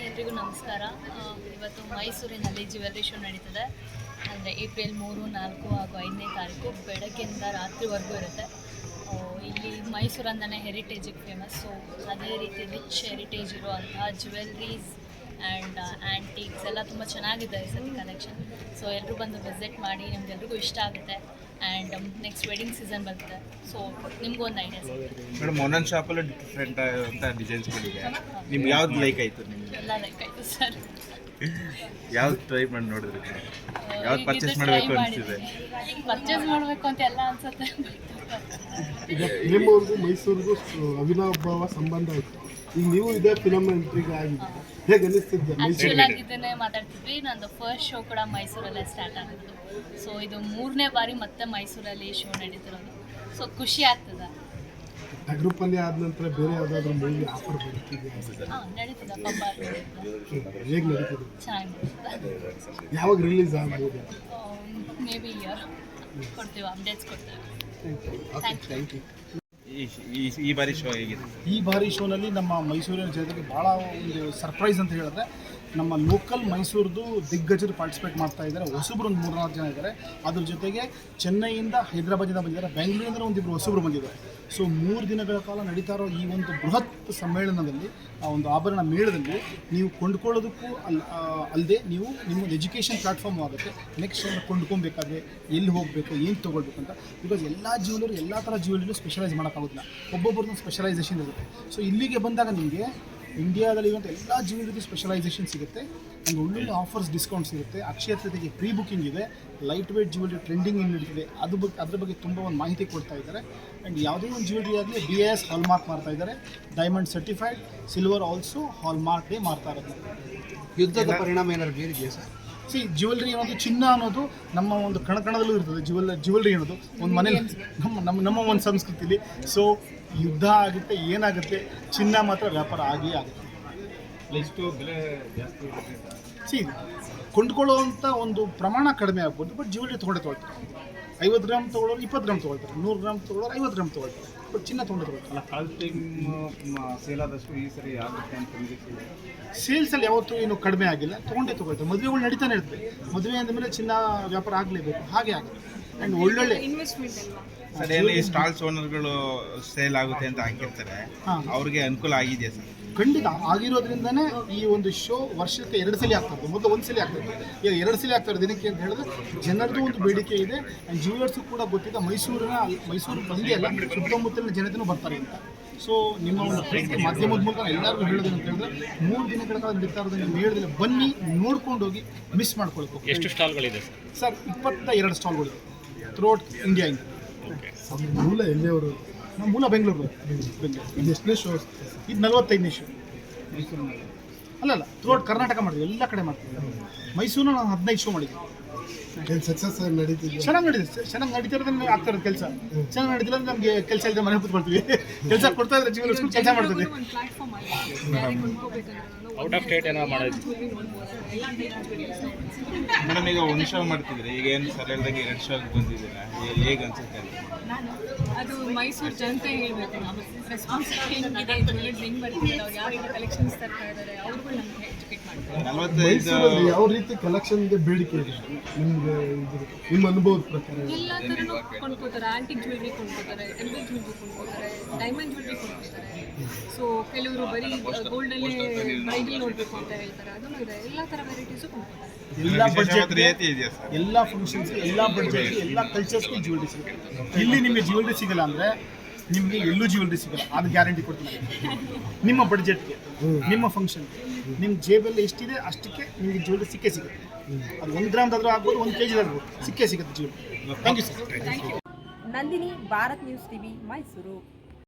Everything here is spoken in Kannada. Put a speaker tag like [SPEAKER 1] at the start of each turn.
[SPEAKER 1] ಎಲ್ರಿಗೂ ನಮಸ್ಕಾರ. ಇವತ್ತು ಮೈಸೂರಿನಲ್ಲಿ ಜ್ಯುವೆಲ್ಲರಿ ಶೋ ನಡೀತದೆ. ಅಂದರೆ ಏಪ್ರಿಲ್ 3, 4 ಹಾಗೂ 5ನೇ ತಾರೀಕು ಬೆಳಗ್ಗೆಯಿಂದ ರಾತ್ರಿವರೆಗೂ ಇರುತ್ತೆ. ಇಲ್ಲಿ ಮೈಸೂರು ಅಂದನೇ ಹೆರಿಟೇಜಿಗೆ ಫೇಮಸ್. ಸೊ ಅದೇ ರೀತಿ ರಿಚ್ ಹೆರಿಟೇಜ್ ಇರುವಂತಹ ಜ್ಯುವೆಲ್ರೀಸ್ ಆ್ಯಂಡ್ ಆ್ಯಂಟಿಕ್ಸ್ ಎಲ್ಲ ತುಂಬ ಚೆನ್ನಾಗಿದೆ ಈ ಸತಿ ಕಲೆಕ್ಷನ್. ಸೊ ಎಲ್ಲರೂ ಬಂದು ವಿಸಿಟ್ ಮಾಡಿ, ನಿಮ್ಗೆಲ್ರಿಗೂ ಇಷ್ಟ ಆಗುತ್ತೆ. ಆ್ಯಂಡ್ ನೆಕ್ಸ್ಟ್ ವೆಡ್ಡಿಂಗ್ ಸೀಸನ್ ಬರುತ್ತೆ. ಸೊ ನಿಮಗೂ ಒಂದು ಐಡಿಯಾ ಸಿಗುತ್ತೆ.
[SPEAKER 2] ಮೇಡಮ್, ಒಂದೊಂದು ಶಾಪಲ್ಲೂ ಡಿಫ್ರೆಂಟ್ ಅಂತ ಡಿಸೈನ್ಸ್ಗಳಿದೆ. ನಿಮ್ಗೆ ಯಾವ್ದು ಲೈಕ್ ಆಯಿತು? ನಿಮಗೆ
[SPEAKER 1] ಎಲ್ಲ ಲೈಕ್ ಆಯಿತು ಸರ್.
[SPEAKER 2] ಯಾವ್ದು ಟ್ರೈ ಮಾಡಿ ನೋಡಿದ್ರಿ? ಯಾವ್ದು ಪರ್ಚೇಸ್ ಮಾಡಬೇಕು ಅನಿಸಿದೆ?
[SPEAKER 1] ಪರ್ಚೇಸ್ ಮಾಡಬೇಕು ಅಂತ ಎಲ್ಲ ಅನ್ಸುತ್ತೆ.
[SPEAKER 3] ಈಗ ಫಿಲಮ್ವರೆಗೂ ಮೈಸೂರಿಗೂ ಅವಿನಾಭಾವ ಸಂಬಂಧ ಇತ್ತು. ಈಗ ನೀವು ಇದೇ ಫಿಲಮ್ ಎಂಟ್ರಿಗೆ ಆಗಿದೆ, ಹೇಗೆ ಅನಿಸ್ತಿದ್ದೆ?
[SPEAKER 1] ಆ್ಯಕ್ಚುಲ್ ಆಗಿದ್ದೇನೆ ಮಾತಾಡ್ತಿದ್ವಿ. ನಂದು ಫಸ್ಟ್ ಶೋ ಕೂಡ ಮೈಸೂರಲ್ಲೇ ಸ್ಟಾರ್ಟ್ ಆಗಿದ್ದು. ಸೊ ಇದು 3ನೇ ಬಾರಿ ಮತ್ತೆ ಮೈಸೂರಲ್ಲಿ ಶೋ ನಡೀತಿರೋದು. ಸೊ ಖುಷಿ ಆಗ್ತದೆ.
[SPEAKER 3] ಅಗ್ರಪಲ್ಲಿ ಆದ ನಂತರ ಬೇರೆ ಯಾವುದಾದ್ರೂ ಮೂವಿ ಆಫರ್ ಬರ್ತಿದೆ?
[SPEAKER 1] ನಡೀತದೆ. ಪಬ್ಬ
[SPEAKER 3] ಹೇಗೆ ನಡೀತದೆ?
[SPEAKER 1] ಚೆನ್ನಾಗಿ ನಡೀತದೆ.
[SPEAKER 3] ಯಾವಾಗ ರಿಲೀಸ್ ಆಗ್ಬೋದು?
[SPEAKER 1] ಮೇ ಬಿ ಇಯರ್ ಕೊಡ್ತೀವಿ, ಅಪ್ಡೇಟ್ಸ್ ಕೊಡ್ತೇವೆ.
[SPEAKER 3] Thank you.
[SPEAKER 2] ಈ ಬಾರಿ ಶೋ ಹೇಗಿದೆ?
[SPEAKER 4] ಈ ಬಾರಿ ಶೋನಲ್ಲಿ ನಮ್ಮ ಮೈಸೂರಿನ ಜನತೆಗೆ ಭಾಳ ಒಂದು ಸರ್ಪ್ರೈಸ್ ಅಂತ ಹೇಳಿದ್ರೆ, ನಮ್ಮ ಲೋಕಲ್ ಮೈಸೂರದು ದಿಗ್ಗಜರು ಪಾರ್ಟಿಸಿಪೇಟ್ ಮಾಡ್ತಾ ಇದ್ದಾರೆ. ಹೊಸಬ್ರು ಒಂದು 3-4 ಜನ ಇದ್ದಾರೆ. ಅದ್ರ ಜೊತೆಗೆ ಚೆನ್ನೈಯಿಂದ, ಹೈದರಾಬಾದಿಂದ ಬಂದಿದ್ದಾರೆ, ಬೆಂಗಳೂರಿಂದ ಒಂದಿಬ್ಬರು ಹೊಸಬ್ರು ಬಂದಿದ್ದಾರೆ. ಸೊ 3 ದಿನಗಳ ಕಾಲ ನಡೀತಾ ಇರೋ ಈ ಒಂದು ಬೃಹತ್ ಸಮ್ಮೇಳನದಲ್ಲಿ, ಆ ಒಂದು ಆಭರಣ ಮೇಳದಲ್ಲಿ ನೀವು ಕೊಂಡ್ಕೊಳ್ಳೋದಕ್ಕೂ ಅಲ್ಲದೆ ನೀವು ನಿಮ್ಮ ಎಜುಕೇಷನ್ ಪ್ಲಾಟ್ಫಾರ್ಮ್ ಆಗುತ್ತೆ. ನೆಕ್ಸ್ಟ್ ಕೊಂಡ್ಕೊಬೇಕಾದ್ರೆ ಎಲ್ಲಿ ಹೋಗಬೇಕು, ಏನು ತೊಗೊಳ್ಬೇಕು ಅಂತ. ಬಿಕಾಸ್ ಎಲ್ಲ ಜ್ಯುವೆಲ್ಲರಿ, ಎಲ್ಲ ಥರ ಜ್ಯುವೆಲ್ಲರಿ ಸ್ಪೆಷಲೈಸ್ ಮಾಡೋಕ್ಕಾಗೋದಿಲ್ಲ. ಒಬ್ಬೊಬ್ಬರದ್ದು ಸ್ಪೆಷಲೈಸೇಷನ್ ಇರುತ್ತೆ. ಸೊ ಇಲ್ಲಿಗೆ ಬಂದಾಗ ನಿಮಗೆ ಇಂಡಿಯಾದಲ್ಲಿರುವಂಥ ಎಲ್ಲ ಜ್ಯುವೆಲ್ಲರಿಗೂ ಸ್ಪೆಷಲೈಸೇಷನ್ ಸಿಗುತ್ತೆ. ಒಂದು ಒಳ್ಳೊಳ್ಳೆ ಆಫರ್ಸ್, ಡಿಸ್ಕೌಂಟ್ ಸಿಗುತ್ತೆ. ಅಕ್ಷಯ ತೃತೀಯಕ್ಕೆ ಪ್ರೀ ಬುಕ್ಕಿಂಗ್ ಇದೆ. ಲೈಟ್ ವೇಟ್ ಜ್ಯುವೆಲ್ಲರಿ ಟ್ರೆಂಡಿಂಗ್ ಏನು ನಡೀತಿದೆ ಅದ್ರ ಬಗ್ಗೆ ತುಂಬ ಒಂದು ಮಾಹಿತಿ ಕೊಡ್ತಾ ಇದ್ದಾರೆ. ಆ್ಯಂಡ್ ಯಾವುದೇ ಒಂದು ಜ್ಯುವೆಲ್ಲರಿ ಆಗಲಿ BIS ಹಾಲ್ಮಾರ್ಕ್ ಮಾಡ್ತಾ ಇದ್ದಾರೆ. ಡೈಮಂಡ್ ಸರ್ಟಿಫೈಡ್, ಸಿಲ್ವರ್ ಆಲ್ಸೋ ಹಾಲ್ಮಾರ್ಕ್ಗೆ ಮಾಡ್ತಾ ಇರೋದು.
[SPEAKER 3] ಯುದ್ಧದ ಪರಿಣಾಮ ಏನಾದ್ರು ಬೀರಿದೆಯಾ ಸರ್?
[SPEAKER 4] ಜ್ಯುವೆಲ್ಲರಿ ಅನ್ನೋದು, ಚಿನ್ನ ಅನ್ನೋದು ನಮ್ಮ ಒಂದು ಕಣಕಣದಲ್ಲೂ ಇರ್ತದೆ. ಜ್ಯುವೆಲ್ಲರಿ ಅನ್ನೋದು ಒಂದು ಮನೇಲಿ ನಮ್ಮ ಒಂದು ಸಂಸ್ಕೃತಿಲಿ. ಸೊ ಯುದ್ಧ ಆಗುತ್ತೆ, ಏನಾಗುತ್ತೆ, ಚಿನ್ನ ಮಾತ್ರ ವ್ಯಾಪಾರ ಆಗೇ ಆಗುತ್ತೆ.
[SPEAKER 2] ಎಷ್ಟು ಬೆಲೆ ಜಾಸ್ತಿ?
[SPEAKER 4] ಕೊಂಡ್ಕೊಳ್ಳುವಂಥ ಒಂದು ಪ್ರಮಾಣ ಕಡಿಮೆ ಆಗ್ಬೋದು, ಬಟ್ ಜ್ಯುವೆಲ್ಲರಿ ತೊಗೊಳ್ತಾರೆ. 50 ಗ್ರಾಮ್ ತೊಗೊಳ್ಳೋರು 20 ಗ್ರಾಮ್ ತೊಗೊಳ್ತಾರೆ, 100 ಗ್ರಾಮ್ ತೊಗೊಳ್ಳೋರು 50 ಗ್ರಾಮ್ ತೊಗೊಳ್ತಾರೆ, ಬಟ್ ಚಿನ್ನ ತೊಗೊಳ್ತಾರೆ.
[SPEAKER 2] ಅಲ್ಲ, ಕಳೆದ ಟೈಮ್ ಸೇಲ್ ಆದಷ್ಟು ಈ ಸರಿ ಆಗುತ್ತೆ ಅಂತ ನಿರೀಕ್ಷೆ?
[SPEAKER 4] ಸೇಲ್ಸಲ್ಲಿ ಯಾವತ್ತೂ ಏನು ಕಡಿಮೆ ಆಗಿಲ್ಲ, ತೊಗೊಳ್ತಾರೆ. ಮದುವೆಗಳು ನಡೀತಾನೆ ಇರ್ತದೆ. ಮದುವೆ ಅಂದಮೇಲೆ ಚಿನ್ನ ವ್ಯಾಪಾರ ಆಗಲೇಬೇಕು, ಹಾಗೆ ಆಗುತ್ತೆ. ಆ್ಯಂಡ್ ಒಳ್ಳೊಳ್ಳೆ
[SPEAKER 2] ಸರ್, ಎಲ್ಲಿ ಸ್ಟಾಲ್ಸ್ ಓನರ್ಗಳು ಸೇಲ್ ಆಗುತ್ತೆ ಅಂತ ಹಾಕಿರ್ತಾರೆ, ಅವ್ರಿಗೆ ಅನುಕೂಲ ಆಗಿದೆಯಾ ಸರ್?
[SPEAKER 4] ಖಂಡಿತ ಆಗಿರೋದ್ರಿಂದನೇ ಈ ಒಂದು ಶೋ ವರ್ಷಕ್ಕೆ 2 ಸಲ ಆಗ್ತಾ ಇರ್ತದೆ. ಮೊದಲು 1 ಸಲ ಆಗ್ತದೆ, ಈಗ 2 ಸಲ ಆಗ್ತಾ ಇರೋದು. ದಿನಕ್ಕೆ ಅಂತ ಹೇಳಿದ್ರೆ ಜನರದ್ದು ಒಂದು ಬೇಡಿಕೆ ಇದೆ. ಆ್ಯಂಡ್ ಜ್ಯುವೆಲ್ಲರ್ಸು ಕೂಡ ಗೊತ್ತಿದೆ, ಮೈಸೂರು ಬಂದೇ ಅಲ್ಲ, ಸುತ್ತಮುತ್ತಲಿನ ಜನತೆಯೂ ಬರ್ತಾರೆ ಅಂತ. ಸೊ ನಿಮ್ಮ ಒಂದು ಪ್ರೀತಿ ಮಾಧ್ಯಮದ ಮೂಲಕ ಎಲ್ಲರಿಗೂ ಹೇಳೋದು ಅಂತ ಹೇಳಿದ್ರೆ, 3 ದಿನಗಳ ಕಾಲ ನಡೀತಾ ಇರೋದನ್ನು ಮೇಳದಲ್ಲಿ ಬನ್ನಿ, ನೋಡ್ಕೊಂಡು ಹೋಗಿ, ಮಿಸ್ ಮಾಡ್ಕೊಳ್ಬೇಕು.
[SPEAKER 5] ಎಷ್ಟು ಸ್ಟಾಲ್ಗಳಿದೆ
[SPEAKER 4] ಸರ್? 22 ಸ್ಟಾಲ್ಗಳಿದೆ ಥ್ರೂಔಟ್ ಇಂಡಿಯಾಯಿಂದ.
[SPEAKER 3] ಮೂಲ ಎಲ್ಲಿಯವರು?
[SPEAKER 4] ನಮ್ಮ ಮೂಲ ಬೆಂಗಳೂರು.
[SPEAKER 3] ಇದು ಎಷ್ಟನೇ ಶೋ?
[SPEAKER 4] ಇದು 45ನೇ ಶೋ. ಅಲ್ಲಲ್ಲ, ಥ್ರೂಔಟ್ ಕರ್ನಾಟಕ ಮಾಡಿದ್ವಿ, ಎಲ್ಲ ಕಡೆ ಮಾಡ್ತೀವಿ. ಮೈಸೂರು ನಾನು 15 ಶೋ ಮಾಡಿದ್ವಿ.
[SPEAKER 3] ಏನು ಸಕ್ಸಸ್ ನಡೀತಿದೆ?
[SPEAKER 4] ಚೆನ್ನಾಗಿ ನಡೀತಿರೋದು ಆಗ್ತಾ ಇರೋದು ಕೆಲಸ. ಚೆನ್ನಾಗಿ ನಡೀತಿಲ್ಲ ಅಂದ್ರೆ ನಮಗೆ ಕೆಲಸ ಇಲ್ಲದೆ ಮನೆ ಕೂತ್ಕೊಳ್ತೀವಿ. ಕೆಲಸ ಕೊಡ್ತಾ ಇದ್ರೆ ಜೀವನ ಕೆಲಸ ಮಾಡ್ತೀವಿ.
[SPEAKER 5] ಔಟ್ ಆಫ್ ಸ್ಟೇಟ್ ಏನೋ ಮಾಡೋದು
[SPEAKER 2] ಮೇಡಮ್, ಈಗ 1 ಶೋ ಮಾಡ್ತಿದ್ರೆ, ಈಗ ಏನು ಸರ್ ಹೇಳಿದಾಗ 2 ಶೋಗೆ ಬಂದಿದ್ದೀರಾ, ಹೇಗೆ ಅನ್ಸುತ್ತೆ?
[SPEAKER 6] ಅದು ಮೈಸೂರು ಜನತೆ ಹೇಳಬೇಕು. ನಾವು ರೆಸ್ಪಾನ್ಸಿಬಿಲಿಟಿ ಹೆಂಗಿದೆ, ಹೆಂಗೆ ಬರ್ತಿದ್ದಾರೆ, ಅವ್ರು ಯಾವ ರೀತಿ ಕಲೆಕ್ಷನ್ಸ್ ತರ್ತಾ ಇದ್ದಾರೆ, ಅವ್ರಿಗೂ ನಮಗೆ ಎಜುಕೇಟ್ ಮಾಡ್ತಾರೆ.
[SPEAKER 2] 45
[SPEAKER 3] ಯಾವ ರೀತಿ ಕಲೆಕ್ಷನ್ಗೆ ಬೇಡಿಕೆ ಇದೆ ನಿಮಗೆ? ನಿಮ್ಮ ಅನುಭವದ ಪ್ರಕಾರ
[SPEAKER 6] ಎಲ್ಲ ಥರನೂ ಕೊಂಡ್ಕೋತಾರೆ. ಆಂಟಿಕ್ ಜ್ಯುವೆಲ್ರಿ ಕೊಂಡ್ಕೋತಾರೆ, ಎಲ್ಬಲ್ ಜ್ಯುವೆಲ್ರಿ ಕೊಂಡ್ಕೋತಾರೆ, ಡೈಮಂಡ್ ಜ್ಯುವೆಲ್ರಿ ಕೊಂಡ್ಕೋತಾರೆ. ಸೊ ಕೆಲವರು ಬರೀ ಗೋಲ್ಡಲ್ಲೇ ಬ್ರೈಡಲ್ ನೋಡಬೇಕು ಅಂತ ಹೇಳ್ತಾರೆ, ಅದನ್ನು ಇದೆ. ಎಲ್ಲ ಥರ ವೆರೈಟೀಸು ಕೊಂಡ್ಕೋತಾರೆ.
[SPEAKER 4] ಎಲ್ಲ ಬಡ್ಜೆಟ್,
[SPEAKER 2] ರಿಯಾಯಿತಿ ಇದೆಯಾ ಸರ್?
[SPEAKER 4] ಎಲ್ಲ ಫಂಕ್ಷನ್ಸ್ಗೆ, ಎಲ್ಲ ಬಡ್ಜೆಟ್ಗೆ, ಎಲ್ಲ ಕಲ್ಚರ್ಸ್ಗೆ ಜ್ಯುವೆಲ್ರಿ ಸಿಗುತ್ತೆ. ಇಲ್ಲಿ ನಿಮಗೆ ಜ್ಯುವೆಲ್ರಿ ಸಿಗಲ್ಲ ಅಂದರೆ ನಿಮಗೆ ಎಲ್ಲೂ ಜ್ಯುವೆಲ್ರಿ ಸಿಗಲ್ಲ, ಅದು ಗ್ಯಾರಂಟಿ ಕೊಡ್ತೀನಿ. ನಿಮ್ಮ ಬಡ್ಜೆಟ್ಗೆ, ನಿಮ್ಮ ಫಂಕ್ಷನ್ಗೆ, ನಿಮ್ಮ ಜೇಬಲ್ಲಿ ಎಷ್ಟಿದೆ ಅಷ್ಟಕ್ಕೆ ನಿಮಗೆ ಜ್ಯುವೆಲ್ರಿ ಸಿಕ್ಕೇ ಸಿಗುತ್ತೆ. ಅದು 1 ಗ್ರಾಮ್ದಾದ್ರೂ ಆಗ್ಬೋದು, 1 kg ಆಗ್ಬೋದು, ಸಿಕ್ಕೇ ಸಿಗುತ್ತೆ jewellery. Thank you sir.
[SPEAKER 7] Nandini, Bharat news TV, Mysuru.